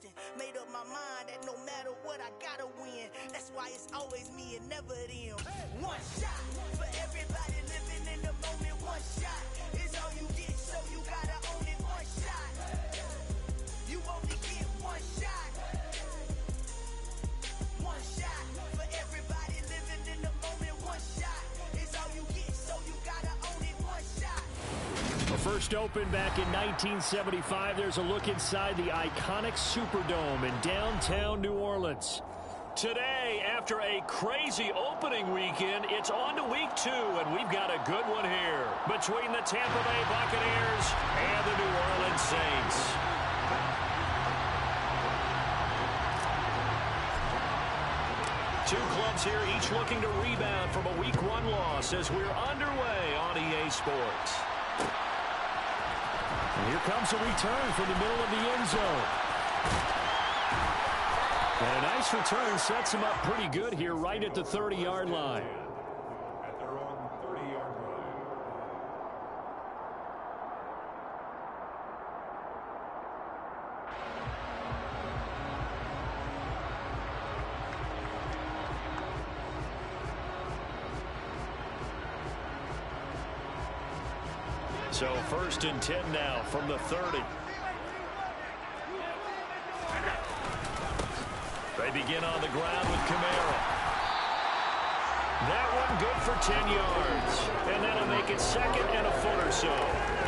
something. Made up my mind that no matter what, I gotta win. That's why it's always me and never them. One shot for everybody living in the moment. One shot is all you get, so you gotta own it. One shot. You only get one shot. One shot for everybody living in the moment. One shot is all you get, so you gotta own it. One shot. First opened back in 1975. There's a look inside the iconic Superdome in downtown New Orleans. Today, after a crazy opening weekend, it's on to week 2, and we've got a good one here between the Tampa Bay Buccaneers and the New Orleans Saints. Two clubs here, each looking to rebound from a Week 1 loss as we're underway on EA Sports. And here comes a return from the middle of the end zone. And a nice return sets him up pretty good here right at the 30-yard line. At their own 30-yard line. So 1st and 10 now from the 30. They begin on the ground with Kamara. That one good for 10 yards. And that'll make it 2nd and a foot or so.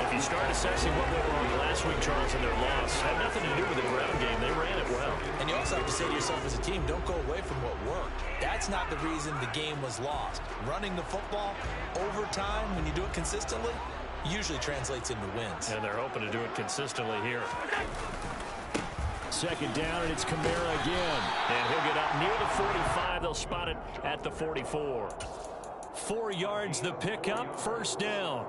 If you start assessing what went wrong last week, Charles, in their loss, had nothing to do with the ground game. They ran it well. And you also have to say to yourself as a team, don't go away from what worked. That's not the reason the game was lost. Running the football over time, when you do it consistently, usually translates into wins. And they're hoping to do it consistently here. 2nd down, and it's Kamara again. And he'll get up near the 45. They'll spot it at the 44. 4 yards the pickup, 1st down.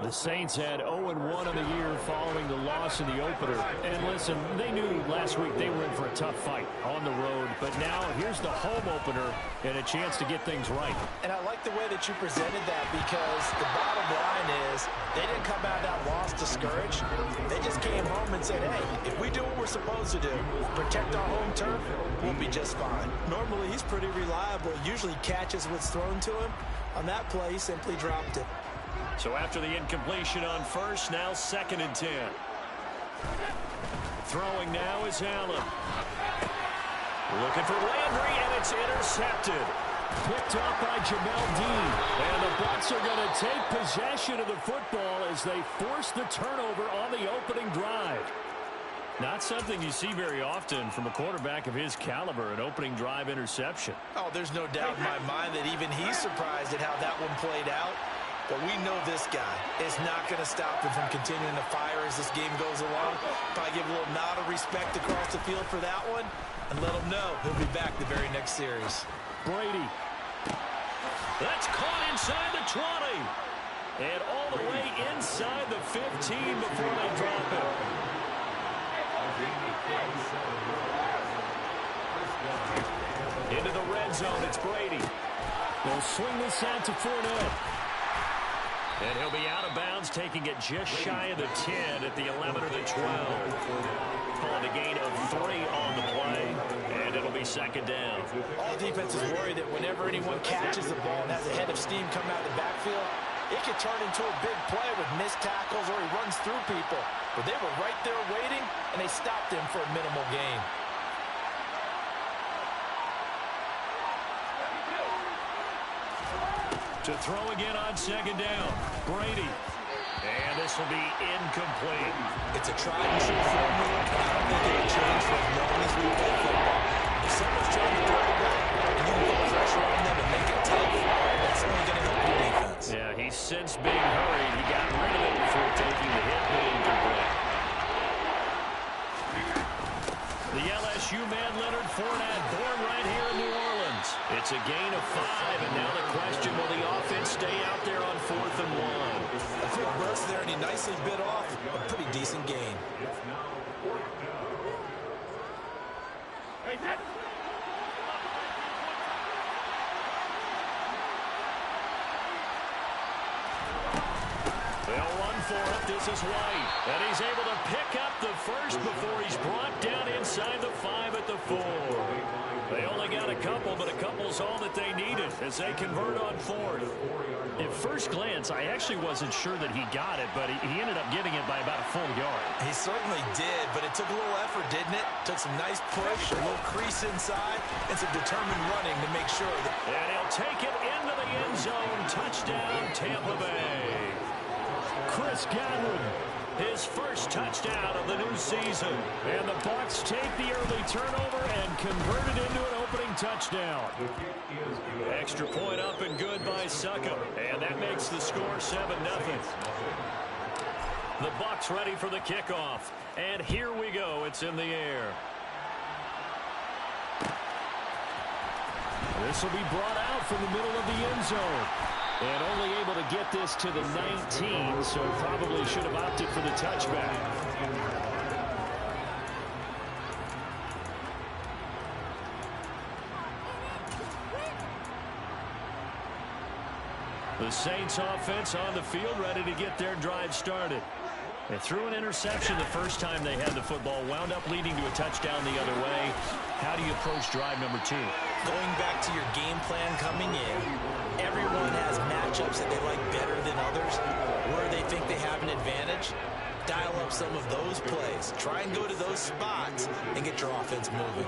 The Saints had 0-1 on the year following the loss in the opener. And listen, they knew last week they were in for a tough fight on the road. But now here's the home opener and a chance to get things right. And I like the way that you presented that, because the bottom line is they didn't come out of that loss discouraged. They just came home and said, hey, if we do what we're supposed to do, protect our home turf, we'll be just fine. Normally he's pretty reliable. Usually catches what's thrown to him. On that play, he simply dropped it. So after the incompletion on 1st, now 2nd and 10. Throwing now is Allen. Looking for Landry, and it's intercepted. Picked up by Jamel Dean. And the Bucs are going to take possession of the football as they force the turnover on the opening drive. Not something you see very often from a quarterback of his caliber, an opening drive interception. Oh, there's no doubt in my mind that even he's surprised at how that one played out. But we know this guy is not going to stop him from continuing to fire as this game goes along. Probably give a little nod of respect across the field for that one and let him know he'll be back the very next series. Brady. That's caught inside the 20. And all the way inside the 15 before they drop it. Into the red zone, it's Brady. They'll swing this out to Fournette. And he'll be out of bounds, taking it just shy of the 10 at the 11 or the 12. Calling a gain of 3 on the play, and it'll be 2nd down. All defenses worry that whenever anyone catches the ball and has a head of steam coming out of the backfield, it could turn into a big play with missed tackles or he runs through people. But they were right there waiting, and they stopped him for a minimal gain. To throw again on 2nd down. Brady. And this will be incomplete. It's a tried and true formula. I don't think it'll change for as long as we play football. If someone's trying to throw the ball and you can put pressure on them and make it tough, that's only going to help your defense. Yeah, he's since being hurried. He got rid of it before taking the hit, but incomplete. The LSU man, Leonard Fournette, born right here in New Orleans. It's a gain of 5, and now the question, will the offense stay out there on 4th and 1? A quick burst there, and he nicely bit off a pretty decent gain. They'll run for it. This is White. And he's able to pick up the first before he's brought down inside 44. They only got a couple, but a couple's all that they needed as they convert on fourth. At first glance, I actually wasn't sure that he got it, but he ended up getting it by about a full yard. He certainly did, but it took a little effort, didn't it? Took some nice push, a little crease inside, and some determined running to make sure that... And he'll take it into the end zone. Touchdown, Tampa Bay. Chris Godwin, his first touchdown of the new season. And the Bucs take the early turnover and convert it into an opening touchdown. Extra point up and good by Succop. And that makes the score 7-0. The Bucs ready for the kickoff. And here we go. It's in the air. This will be brought out from the middle of the end zone. And only able to get this to the 19, so probably should have opted for the touchback. The Saints offense on the field, ready to get their drive started. They threw an interception the first time they had the football, wound up leading to a touchdown the other way. How do you approach drive number 2? Going back to your game plan coming in, everyone has matchups that they like better than others, where they think they have an advantage. Dial up some of those plays. Try and go to those spots and get your offense moving.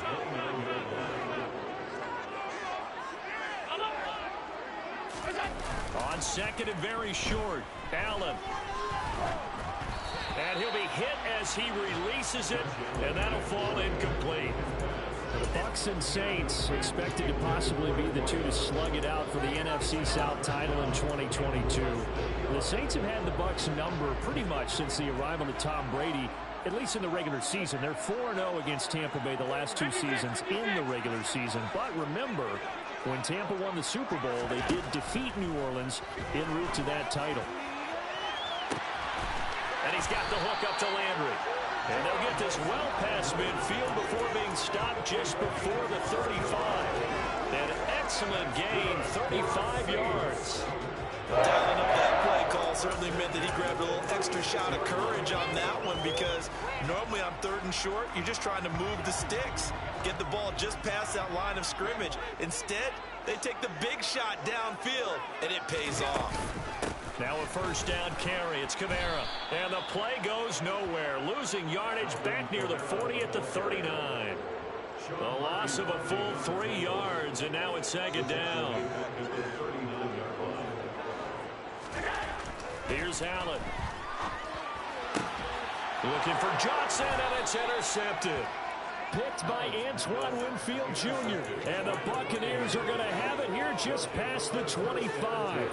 On second and very short, Allen. And he'll be hit as he releases it, and that'll fall incomplete. The Bucs and Saints expected to possibly be the two to slug it out for the NFC South title in 2022. The Saints have had the Bucs number pretty much since the arrival of Tom Brady, at least in the regular season. They're 4-0 against Tampa Bay the last 2 seasons in the regular season. But remember, when Tampa won the Super Bowl, they did defeat New Orleans en route to that title. And he's got the hook up to Landry. And they'll get this well past midfield before being stopped just before the 35. An excellent gain, 35 yards. Dialing up that play call certainly meant that he grabbed a little extra shot of courage on that one, because normally on 3rd and short, you're just trying to move the sticks, get the ball just past that line of scrimmage. Instead, they take the big shot downfield, and it pays off. Now a first down carry. It's Kamara. And the play goes nowhere. Losing yardage back near the 40 at the 39. The loss of a full 3 yards, and now it's 2nd down. Here's Allen. Looking for Johnson, and it's intercepted. Picked by Antoine Winfield Jr. And the Buccaneers are going to have it here just past the 25.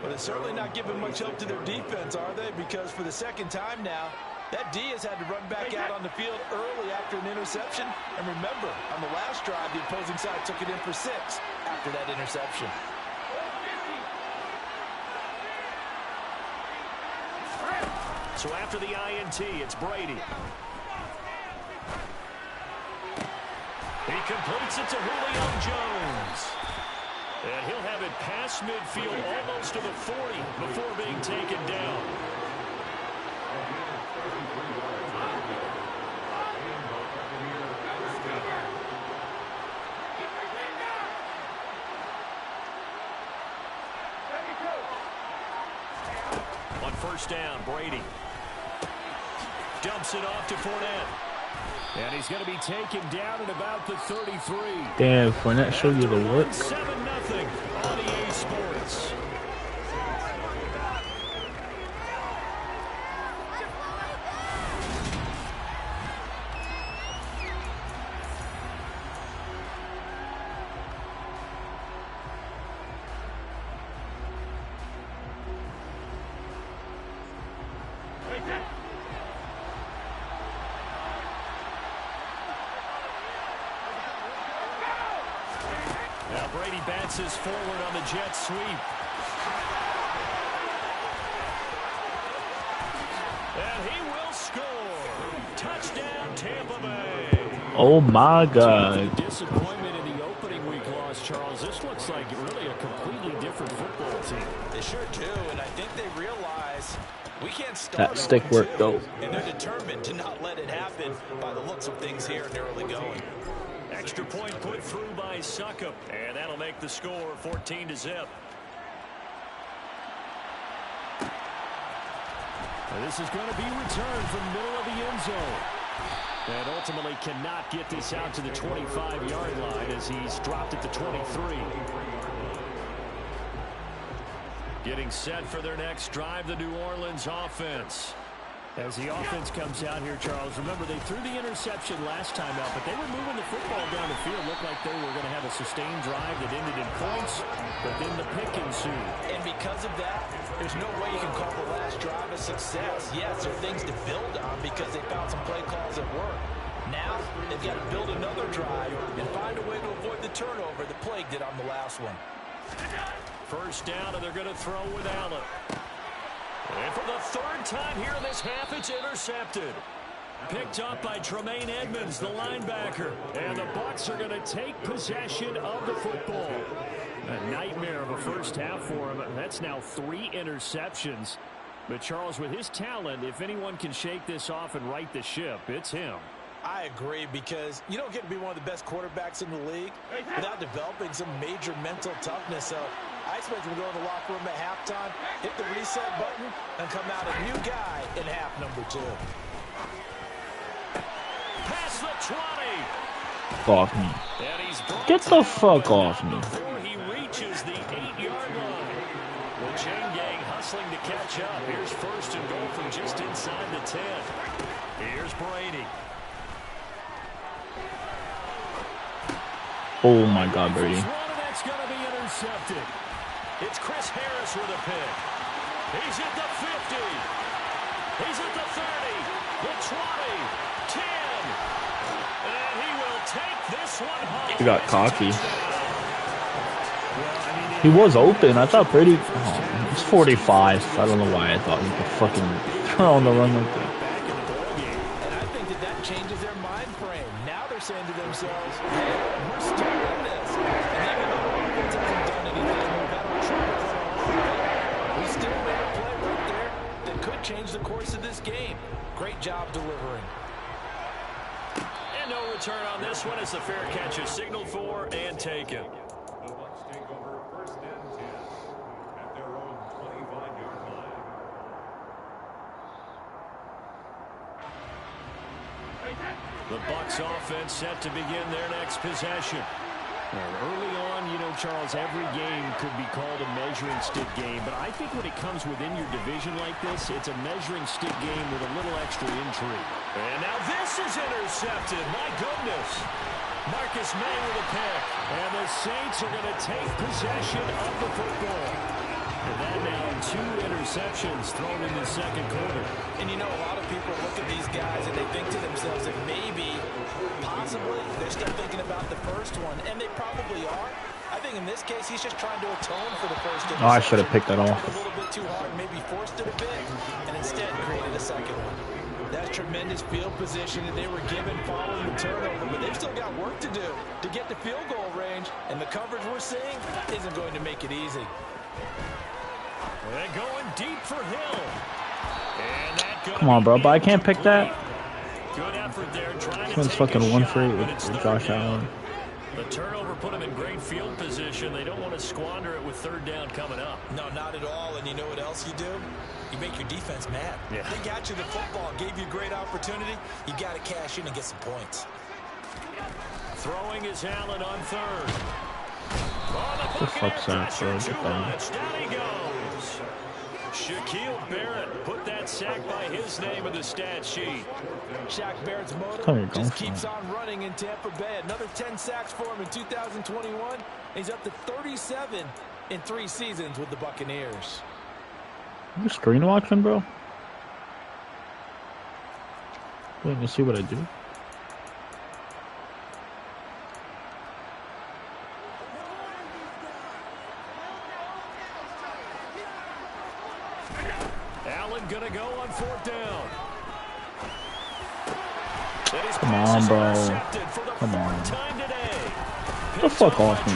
But it's certainly not giving much help to their defense, are they? Because for the 2nd time now, that D has had to run back out on the field early after an interception. And remember, on the last drive, the opposing side took it in for 6 after that interception. So after the INT, it's Brady. He completes it to Julio Jones. And he'll have it past midfield almost to the 40 before being taken down. On first down, Brady dumps it off to Fournette. And he's going to be taken down at about the 33. Damn, Fournette showed you the look. 7-0 on EA Sports. Now Brady bounces forward on the jet sweep. And he will score. Touchdown, Tampa Bay. Oh my God. Disappointment in the opening week loss, Charles. This looks like really a completely different football team. They sure do, and I think they realize we can't start That stick work, though. And they're determined to not let it happen by the looks of things here in the early going. Extra point put through by Suckup, and that'll make the score 14-0. This is going to be returned from middle of the end zone. And ultimately cannot get this out to the 25-yard line as he's dropped at the 23. Getting set for their next drive, the New Orleans offense. As the offense comes out here, Charles, remember they threw the interception last time out, but they were moving the football down the field. Looked like they were going to have a sustained drive that ended in points, but then the pick ensued. And because of that, there's no way you can call the last drive a success. Yes, there are things to build on because they found some play calls that work. Now, they've got to build another drive and find a way to avoid the turnover that plagued it on the last one. First down, and they're going to throw with Allen. And for the third time here in this half, it's intercepted. Picked up by Tremaine Edmonds, the linebacker. And the Bucs are going to take possession of the football. A nightmare of a first half for him. That's now 3 interceptions. But Charles, with his talent, if anyone can shake this off and right the ship, it's him. I agree, because you don't get to be one of the best quarterbacks in the league without developing some major mental toughness. So I expect him to go in the locker room at halftime, hit the reset button, and come out a new guy in half number 2. Past the 20. Off me. Get the fuck off me. He reaches the 8-yard line. The chain gang hustling to catch up. Here's first and goal from just inside the 10. Here's Brady. Oh my God, Brady. That's going to be intercepted. It's Chris Harris with a pick. He's at the 50. He's at the 30. The 20. 10. And he will take this one home. He got cocky. He was open. I thought Brady... Oh, it's 45. I don't know why I thought he could fucking throw on the run like that. And I think that changes their mind frame. Now they're saying to themselves, hey, we're still in this. And even though the offense hasn't done anything, we've had our troubles on our own. We still made a play right there that could change the course of this game. Great job delivering. And no return on this one as the fair catch is signaled for and taken. The Bucs take over first and 10 at their own 25-yard line. The Bucs offense set to begin their next possession. Early on, you know, Charles, every game could be called a measuring stick game, but I think when it comes within your division like this, it's a measuring stick game with a little extra intrigue. And now this is intercepted. My goodness. Marcus May with a pick. And the Saints are going to take possession of the football. And that now 2 interceptions thrown in the second quarter. And you know, a lot of people look at these guys and they think to themselves that maybe, possibly, they're still thinking about the first one. And they probably are. I think in this case, he's just trying to atone for the first interception. Oh, I should have picked that off. A little bit too hard, maybe forced it a bit, and instead created a second one. That's tremendous field position that they were given following the turnover, but they've still got work to do to get to field goal range, and the coverage we're seeing isn't going to make it easy. And going deep for Hill. And that Come on, bro, but I can't pick that. Good effort there. This one's fucking 1 for 8 with Josh Allen. The turnover put them in great field position. They don't want to squander it with third down coming up. No, not at all. And you know what else you do? You make your defense mad. Yeah. They got you the football, gave you a great opportunity. You got to cash in and get some points. Throwing is Allen on third. The fuck's that, bro? Down he goes. Shaquille Barrett put that sack by his name in the stat sheet. Shaq Barrett's Come motor here, just go keeps on running in Tampa Bay. Another 10 sacks for him in 2021. He's up to 37 in 3 seasons with the Buccaneers. You screen watching, bro? Wait, you see what I do? Allen gonna go on 4th down. Come on, bro. Come on. Get the fuck off me.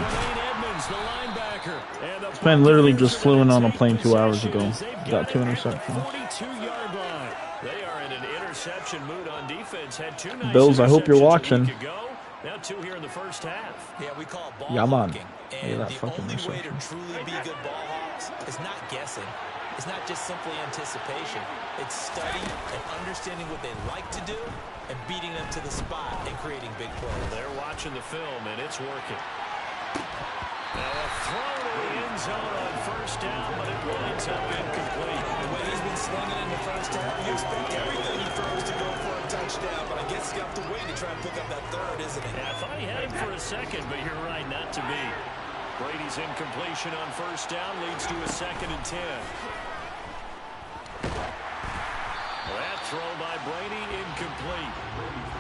This man literally just flew in on a plane 2 hours ago. Got 2 interceptions. 42-yard line. They are in an interception mood on defense. Had 2 nice Bills, I hope you're watching. Now 2 here in the first half. Yeah, we call it ball Yeah, man. hawking. Yeah, And that the fucking only way to interception. truly be good ball hawks is not guessing. It's not just simply anticipation. It's study and understanding what they like to do and beating them to the spot and creating big plays. They're watching the film, and it's working. Now a throw to the end zone on first down, but it winds up incomplete. The way he's been slinging in the first half, you expect everything he throws to go for a touchdown, but I guess he's got to wait to try and pick up that third, isn't he? Yeah, I thought he had him for a second, but you're right, not to be. Brady's incompletion on first down leads to a 2nd and 10. That throw by Brady, incomplete.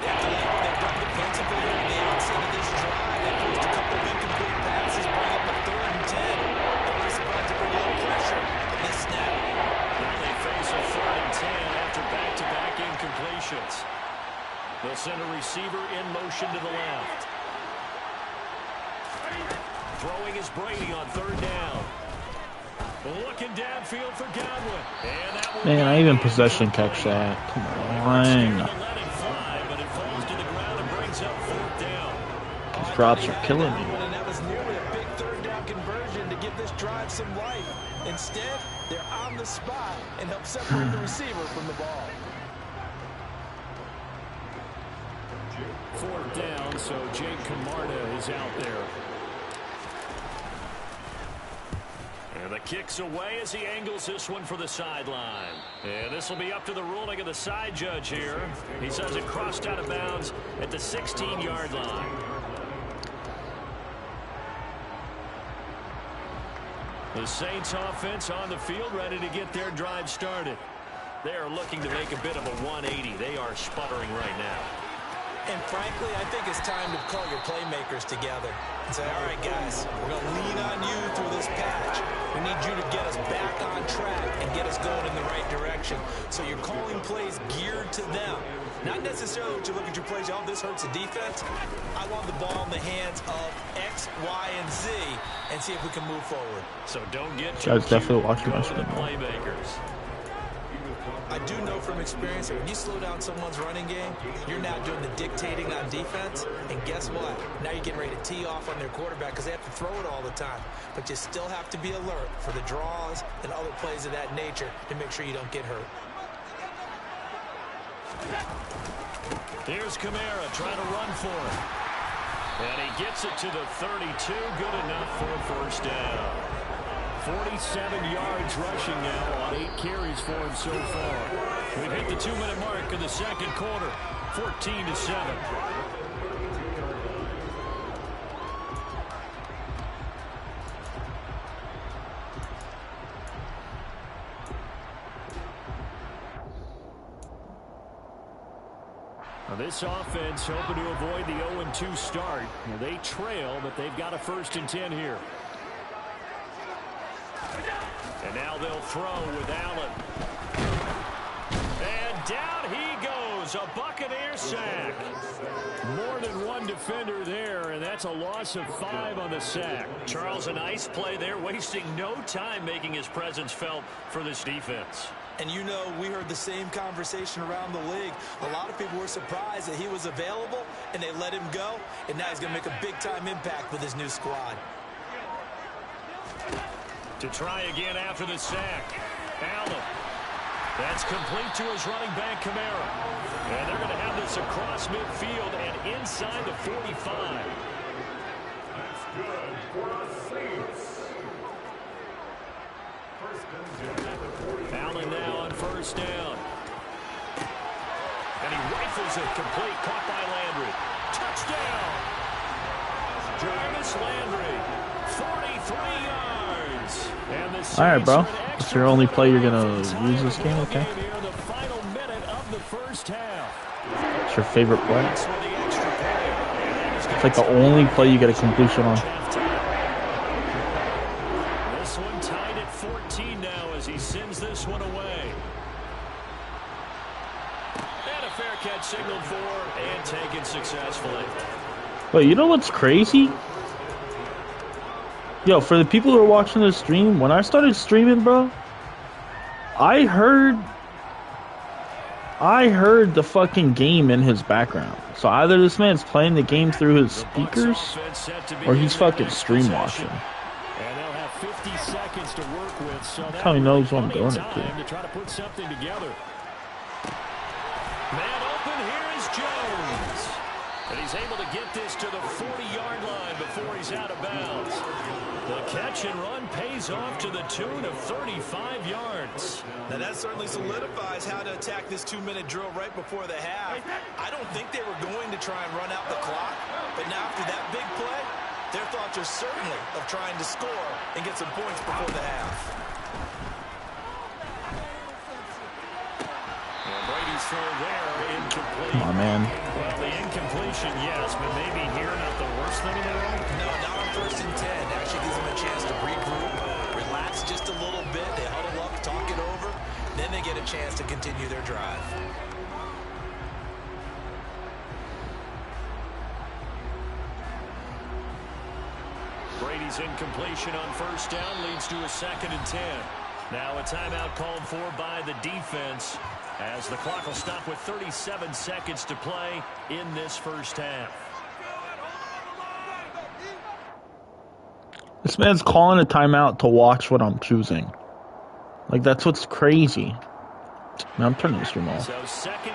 They've done defensively here at the outset of this drive. They forced a couple of incomplete passes, bring up a 3rd and 10. They're just about to bring a little pressure on this snap. Now they face a 3rd and 10 after back-to-back incompletions. They'll send a receiver in motion to the left. Throwing is Brady on 3rd down. Looking downfield for Godwin. And that will Man, I even possession catch that. Come on. let it fly, but it falls to the ground and brings up 4th down. These drops are killing me. And that was nearly a big 3rd down conversion to give this drive some life. Instead, they're on the spot and help separate the receiver from the ball. 4th down, so Jake Camarda is out there. And the kick's away as he angles this one for the sideline. And this will be up to the ruling of the side judge here. He says it crossed out of bounds at the 16-yard line. The Saints offense on the field, ready to get their drive started. They are looking to make a bit of a 180. They are sputtering right now. And frankly, I think it's time to call your playmakers together and say, all right, guys, we're going to lean on you through this patch. We need you to get us back on track and get us going in the right direction. So you're calling plays geared to them. Not necessarily what you look at your plays, oh, this hurts the defense. I want the ball in the hands of X, Y, and Z and see if we can move forward. So don't get too Guys, definitely cute. watching Go my to the stream. playmakers. I do know from experience that when you slow down someone's running game, you're now doing the dictating on defense. And guess what? Now you're getting ready to tee off on their quarterback because they have to throw it all the time. But you still have to be alert for the draws and other plays of that nature to make sure you don't get hurt. Here's Kamara trying to run for it. And he gets it to the 32. Good enough for a first down. 47 yards rushing now on 8 carries for him so far. We've hit the 2-minute mark of the second quarter. 14-7. Now this offense hoping to avoid the 0-2 start. They trail, but they've got a 1st and 10 here. And now they'll throw with Allen. And down he goes. A Buccaneer sack. More than one defender there, and that's a loss of 5 on the sack. Charles, a nice play there, wasting no time making his presence felt for this defense. And you know, we heard the same conversation around the league. A lot of people were surprised that he was available, and they let him go. And now he's going to make a big-time impact with his new squad. To try again after the sack. Allen. That's complete to his running back, Kamara. And they're going to have this across midfield and inside the 45. That's good for the Saints. First and 10 at the 40. Allen now on first down. And he rifles it complete. Caught by Landry. Touchdown! Jarvis Landry. 43 yards. And the All right, bro. Saints are an It's your only play you're gonna extra use this game, okay? here in the final minute of the first half. It's your favorite play. That's for the extra point. It's like the only play you get a completion on. This one tied at 14 now as he sends this one away. And a fair catch signaled for and taken successfully. But you know what's crazy? Yo, for the people who are watching the stream, when I started streaming, bro, I heard I heard the fucking game in his background. So either this man's playing the game through his speakers, or he's fucking stream watching. And they'll have 50 seconds to work with, so that's how he knows what I'm going to. To try to put something together. Man open, here is Jones. And he's able to get this to the 40-yard line before he's out of bounds. The catch and run pays off to the tune of 35 yards. Now that certainly solidifies how to attack this 2-minute drill right before the half. I don't think they were going to try and run out the clock, but now after that big play, their thoughts are certainly of trying to score and get some points before the half. Well, Brady's throw there, incomplete. Come on, man. Well, the incompletion, yes, but maybe here not the worst thing in the world. No, not on 1st and 10. Actually gives them a chance to regroup, relax just a little bit. They huddle up, talk it over. Then they get a chance to continue their drive. Brady's incompletion on 1st down leads to a 2nd and 10. Now a timeout called for by the defense as the clock will stop with 37 seconds to play in this 1st half. This man's calling a timeout to watch what I'm choosing. Like, that's what's crazy. Man, I'm turning the stream off. So 2nd